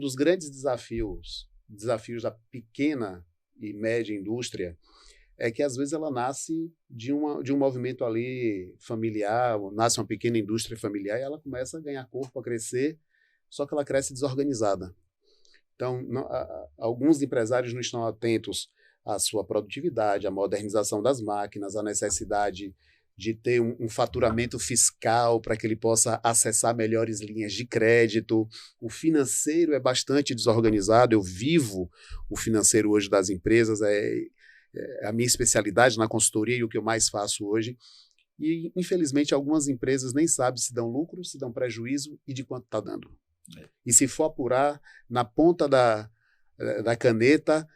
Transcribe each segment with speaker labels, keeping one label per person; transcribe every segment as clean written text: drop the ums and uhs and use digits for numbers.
Speaker 1: Um dos grandes desafios da pequena e média indústria, é que às vezes ela nasce de um movimento ali familiar, nasce uma pequena indústria familiar e ela começa a ganhar corpo, a crescer, só que ela cresce desorganizada. Então, alguns empresários não estão atentos à sua produtividade, à modernização das máquinas, à necessidade de ter um faturamento fiscal para que ele possa acessar melhores linhas de crédito. O financeiro é bastante desorganizado, eu vivo o financeiro hoje das empresas, é a minha especialidade na consultoria e o que eu mais faço hoje. E, infelizmente, algumas empresas nem sabem se dão lucro, se dão prejuízo e de quanto está dando. E se for apurar na ponta da caneta,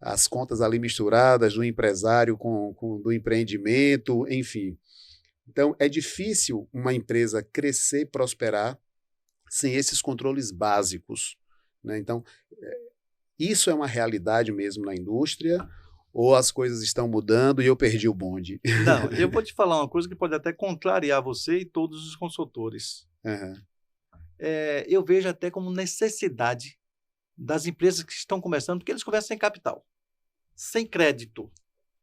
Speaker 1: as contas ali misturadas do empresário do empreendimento, enfim. Então, é difícil uma empresa crescer e prosperar sem esses controles básicos, né? Então, isso é uma realidade mesmo na indústria, ou as coisas estão mudando e eu perdi o bonde?
Speaker 2: Não, eu vou te falar uma coisa que pode até contrariar você e todos os consultores.
Speaker 1: Uhum.
Speaker 2: Eu vejo até como necessidade das empresas que estão começando, porque eles começam sem capital, sem crédito.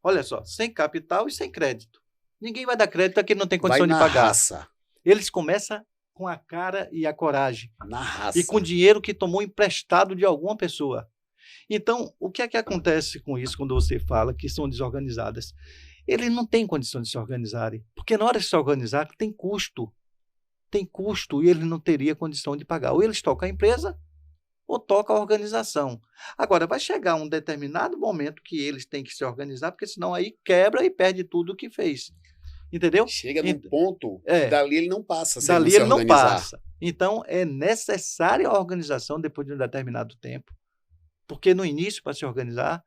Speaker 2: Olha só, sem capital e sem crédito. Ninguém vai dar crédito a quem não tem condição de pagar.
Speaker 1: Raça.
Speaker 2: Eles começam com a cara e a coragem.
Speaker 1: Na raça.
Speaker 2: E com dinheiro que tomou emprestado de alguma pessoa. Então, o que é que acontece com isso quando você fala que são desorganizadas? Eles não têm condição de se organizarem, porque na hora de se organizar tem custo. Tem custo e ele não teria condição de pagar. Ou eles tocam a empresa ou tocam a organização. Agora, vai chegar um determinado momento que eles têm que se organizar, porque senão aí quebra e perde tudo o que fez. Entendeu?
Speaker 1: Chega num ponto que dali ele não passa.
Speaker 2: Dali ele não passa. Então, é necessária a organização depois de um determinado tempo. Porque no início, para se organizar,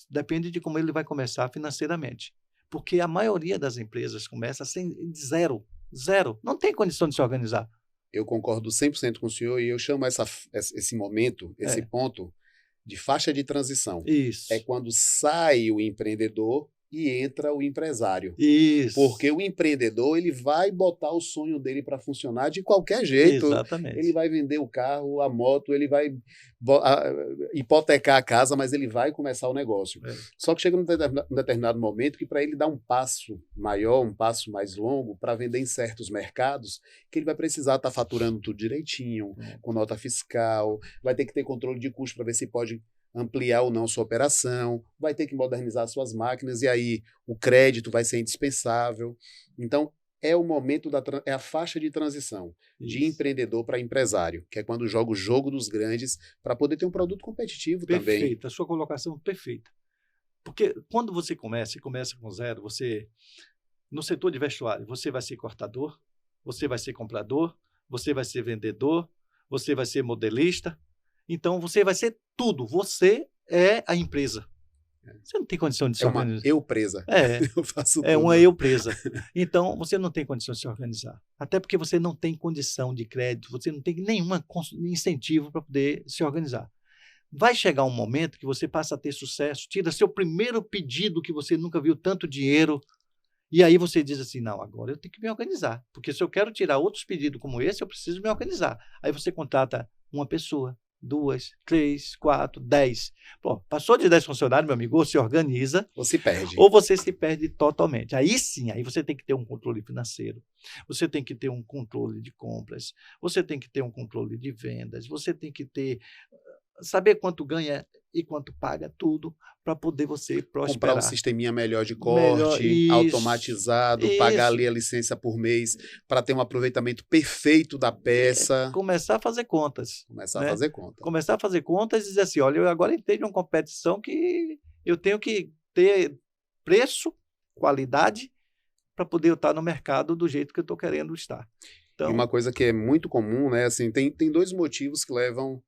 Speaker 2: depende de como ele vai começar financeiramente. Porque a maioria das empresas começa sem zero. Não tem condição de se organizar.
Speaker 1: Eu concordo 100% com o senhor e eu chamo esse momento, esse ponto, de faixa de transição.
Speaker 2: Isso.
Speaker 1: É quando sai o empreendedor e entra o empresário.
Speaker 2: Isso.
Speaker 1: Porque o empreendedor, ele vai botar o sonho dele para funcionar de qualquer jeito.
Speaker 2: Exatamente.
Speaker 1: Ele vai vender o carro, a moto, ele vai hipotecar a casa, mas ele vai começar o negócio. Só que chega num determinado momento que para ele dar um passo maior, um passo mais longo, para vender em certos mercados, que ele vai precisar estar faturando tudo direitinho, com nota fiscal, vai ter que ter controle de custo para ver se pode ampliar ou não sua operação, vai ter que modernizar suas máquinas e aí o crédito vai ser indispensável. Então, é o momento é a faixa de transição de empreendedor para empresário, que é quando joga o jogo dos grandes para poder ter um produto competitivo também.
Speaker 2: Perfeita, a sua colocação perfeita. Porque quando você começa com zero, no setor de vestuário, você vai ser cortador, você vai ser comprador, você vai ser vendedor, você vai ser modelista. Então, você vai ser tudo. Você é a empresa. Você não tem condição de se organizar.
Speaker 1: É uma eu-presa. Eu faço tudo.
Speaker 2: É uma eu-presa. Então, você não tem condição de se organizar. Até porque você não tem condição de crédito, você não tem nenhum incentivo para poder se organizar. Vai chegar um momento que você passa a ter sucesso, tira seu primeiro pedido que você nunca viu tanto dinheiro, e aí você diz assim, não, agora eu tenho que me organizar. Porque se eu quero tirar outros pedidos como esse, eu preciso me organizar. Aí você contrata uma pessoa, 2, 3, 4, 10. Pô, passou de 10 funcionários, meu amigo, ou se organiza,
Speaker 1: ou se perde.
Speaker 2: Ou você se perde totalmente. Aí sim, aí você tem que ter um controle financeiro, você tem que ter um controle de compras, você tem que ter um controle de vendas, você tem que saber quanto ganha e quanto paga, tudo, para poder você prosperar.
Speaker 1: Comprar um sisteminha melhor de corte, automatizado, pagar ali a licença por mês, para ter um aproveitamento perfeito da peça.
Speaker 2: Começar a fazer contas.
Speaker 1: Começar a fazer contas
Speaker 2: e dizer assim, olha, eu agora entrei numa competição que eu tenho que ter preço, qualidade, para poder eu estar no mercado do jeito que eu estou querendo estar. Então,
Speaker 1: e uma coisa que é muito comum, né? Assim, tem 2 motivos que levam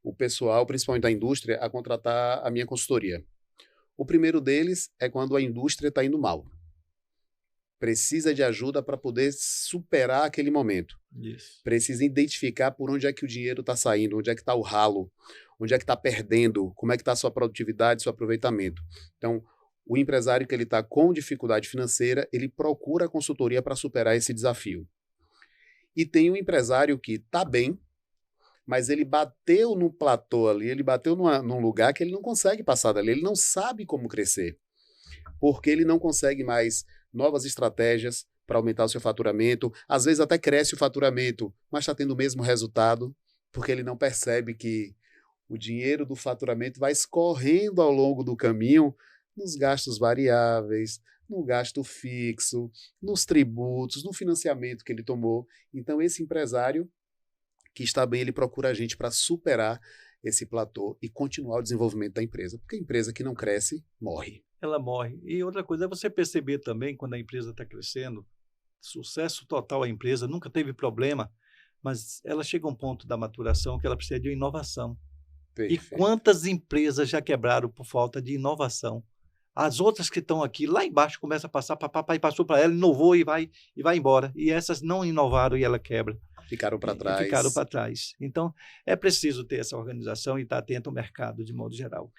Speaker 1: o pessoal, principalmente da indústria, a contratar a minha consultoria. O primeiro deles é quando a indústria está indo mal. Precisa de ajuda para poder superar aquele momento.
Speaker 2: Isso.
Speaker 1: Precisa identificar por onde é que o dinheiro está saindo, onde é que está o ralo, onde é que está perdendo, como é que está a sua produtividade, seu aproveitamento. Então, o empresário que ele está com dificuldade financeira, ele procura a consultoria para superar esse desafio. E tem o empresário que está bem, mas ele bateu no platô ali, ele bateu num lugar que ele não consegue passar dali, ele não sabe como crescer, porque ele não consegue mais novas estratégias para aumentar o seu faturamento, às vezes até cresce o faturamento, mas está tendo o mesmo resultado, porque ele não percebe que o dinheiro do faturamento vai escorrendo ao longo do caminho nos gastos variáveis, no gasto fixo, nos tributos, no financiamento que ele tomou. Então, esse empresário que está bem, ele procura a gente para superar esse platô e continuar o desenvolvimento da empresa, porque a empresa que não cresce, morre.
Speaker 2: Ela morre. E outra coisa é você perceber também, quando a empresa está crescendo, sucesso total a empresa, nunca teve problema, mas ela chega a um ponto da maturação que ela precisa de uma inovação.
Speaker 1: Perfeito.
Speaker 2: E quantas empresas já quebraram por falta de inovação? As outras que estão aqui, lá embaixo, começa a passar, papai passou para ela, inovou e vai embora. E essas não inovaram e ela quebra.
Speaker 1: Ficaram para trás.
Speaker 2: E ficaram para trás. Então, é preciso ter essa organização e estar atento ao mercado de modo geral.